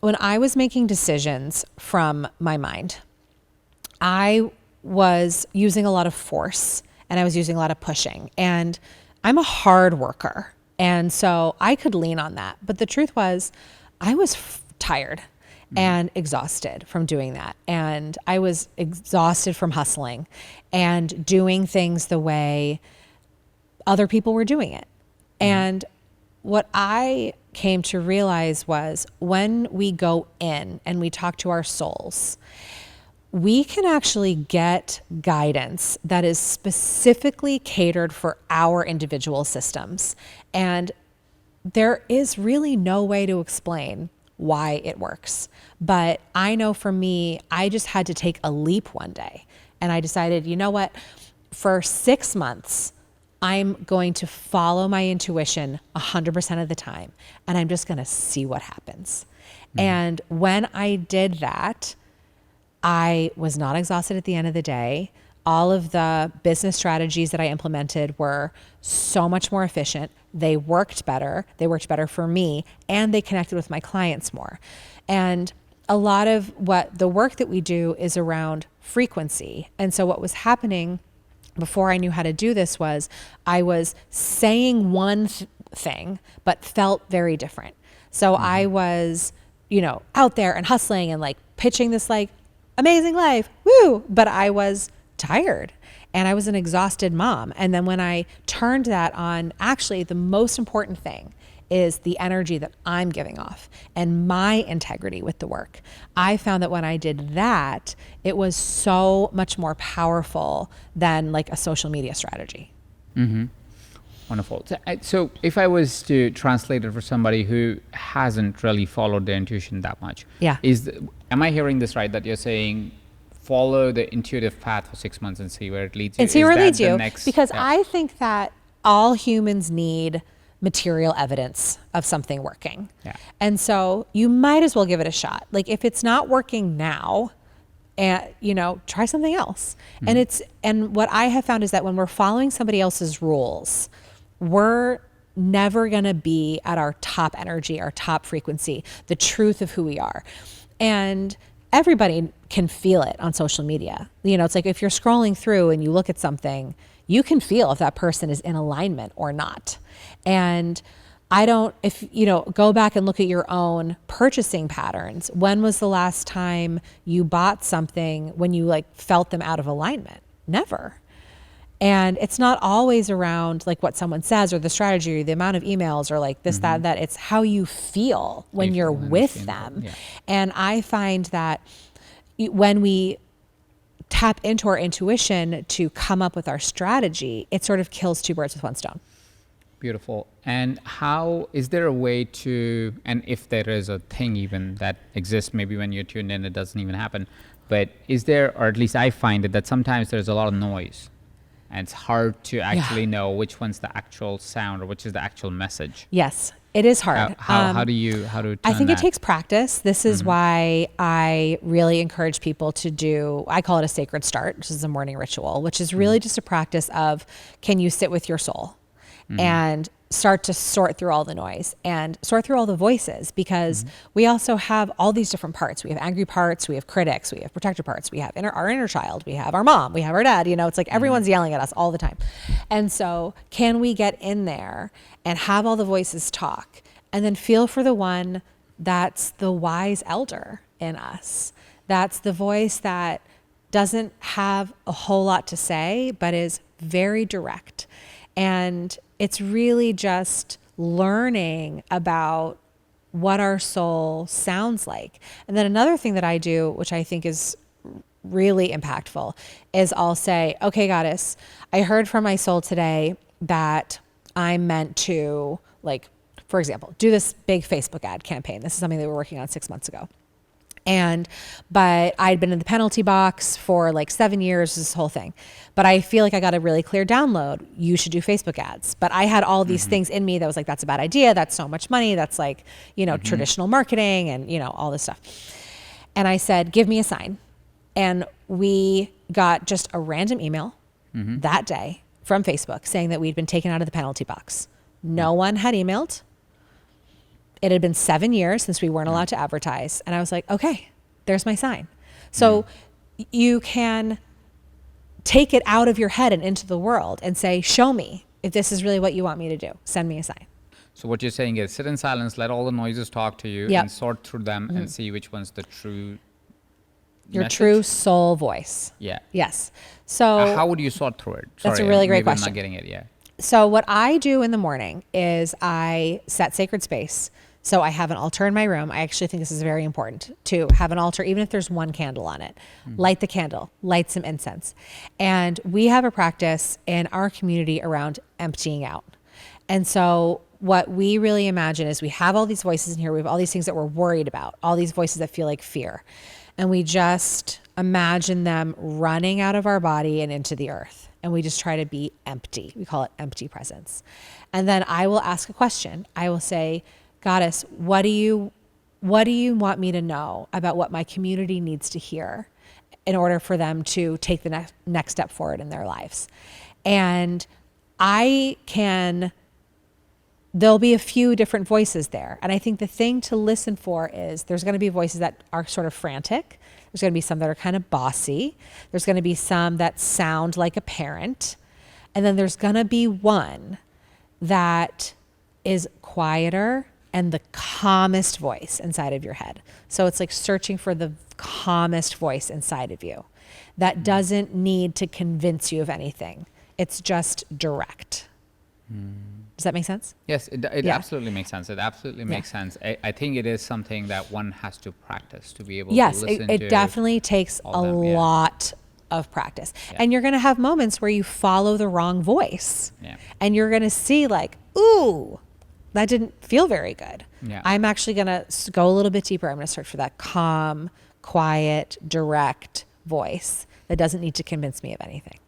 when I was making decisions from my mind, I was using a lot of force and I was using a lot of pushing, and I'm a hard worker. And so I could lean on that. But the truth was I was tired and exhausted from doing that. And I was exhausted from hustling and doing things the way other people were doing it. And what I came to realize was when we go in and we talk to our souls, we can actually get guidance that is specifically catered for our individual systems. And there is really no way to explain why it works. But I know for me, I just had to take a leap one day. And I decided, you know what? For 6 months, I'm going to follow my intuition 100% of the time. And I'm just going to see what happens. And when I did that, I was not exhausted at the end of the day. All of the business strategies that I implemented were so much more efficient. They worked better. They worked better for me, and they connected with my clients more. And a lot of what the work that we do is around frequency. And so what was happening before I knew how to do this was I was saying one thing, but felt very different. So I was, out there and hustling and like pitching this like amazing life, woo! But I was tired and I was an exhausted mom. And then when I turned that on, actually the most important thing is the energy that I'm giving off and my integrity with the work. I found that when I did that, it was so much more powerful than like a social media strategy. Wonderful. So if I was to translate it for somebody who hasn't really followed their intuition that much, am I hearing this right, that you're saying follow the intuitive path for 6 months and see where it leads you? And see where it leads you. Because I think that all humans need material evidence of something working. And so you might as well give it a shot. Like if it's not working now, and try something else. And what I have found is that when we're following somebody else's rules, we're never going to be at our top energy, our top frequency, the truth of who we are. And everybody can feel it on social media. It's like if you're scrolling through and you look at something, you can feel if that person is in alignment or not. And go back and look at your own purchasing patterns. When was the last time you bought something when you like felt them out of alignment? Never. And it's not always around like what someone says or the strategy or the amount of emails or like this, that. It's how you feel when you're with them. And I find that when we tap into our intuition to come up with our strategy, it sort of kills two birds with one stone. Beautiful. And how is there a way to, and if there is a thing even that exists, maybe when you're tuned in, it doesn't even happen, but is there, or at least I find it, that sometimes there's a lot of noise and it's hard to actually know which one's the actual sound or which is the actual message. Yes, it is hard. How do you turn I think that? it takes practice. This is why I really encourage people to do, I call it a sacred start, which is a morning ritual, which is really just a practice of, can you sit with your soul? And start to sort through all the noise and sort through all the voices, because we also have all these different parts. We have angry parts, we have critics, we have protector parts, we have our inner child, we have our mom, we have our dad, it's like everyone's yelling at us all the time. And so can we get in there and have all the voices talk and then feel for the one that's the wise elder in us? That's the voice that doesn't have a whole lot to say, but is very direct. And it's really just learning about what our soul sounds like. And then another thing that I do, which I think is really impactful, is I'll say, okay, goddess, I heard from my soul today that I'm meant to, like, for example, do this big Facebook ad campaign. This is something that we're working on 6 months ago. But I'd been in the penalty box for like 7 years, this whole thing. But I feel like I got a really clear download. You should do Facebook ads. But I had all these things in me that was like, that's a bad idea. That's so much money. That's like, traditional marketing and, all this stuff. And I said, give me a sign. And we got just a random email that day from Facebook saying that we'd been taken out of the penalty box. No one had emailed. It had been 7 years since we weren't allowed to advertise. And I was like, okay, there's my sign. So you can take it out of your head and into the world and say, show me if this is really what you want me to do. Send me a sign. So what you're saying is sit in silence, let all the noises talk to you, Yep. and sort through them and see which one's the true Your message? true soul voice. Yeah. Yes. So How would you sort through it? That's a Sorry, really great maybe I'm question. not getting it. Yeah. So what I do in the morning is I set sacred space. So I have an altar in my room. I actually think this is very important to have an altar, even if there's one candle on it. Light the candle, light some incense. And we have a practice in our community around emptying out. And so what we really imagine is we have all these voices in here. We have all these things that we're worried about, all these voices that feel like fear. And we just imagine them running out of our body and into the earth. And we just try to be empty. We call it empty presence. And then I will ask a question. I will say, Goddess, what do you want me to know about what my community needs to hear in order for them to take the next step forward in their lives? And there'll be a few different voices there. And I think the thing to listen for is there's going to be voices that are sort of frantic. There's going to be some that are kind of bossy. There's going to be some that sound like a parent. And then there's going to be one that is quieter and the calmest voice inside of your head. So it's like searching for the calmest voice inside of you that doesn't need to convince you of anything. It's just direct. Does that make sense? Yes, it Yeah. absolutely makes sense. It absolutely makes sense. I think it is something that one has to practice to be able Yes, to listen to. it definitely takes a all them, yeah. lot of practice. Yeah. And you're going to have moments where you follow the wrong voice. Yeah. And you're going to see like, ooh, that didn't feel very good. Yeah. I'm actually going to go a little bit deeper. I'm going to search for that calm, quiet, direct voice that doesn't need to convince me of anything.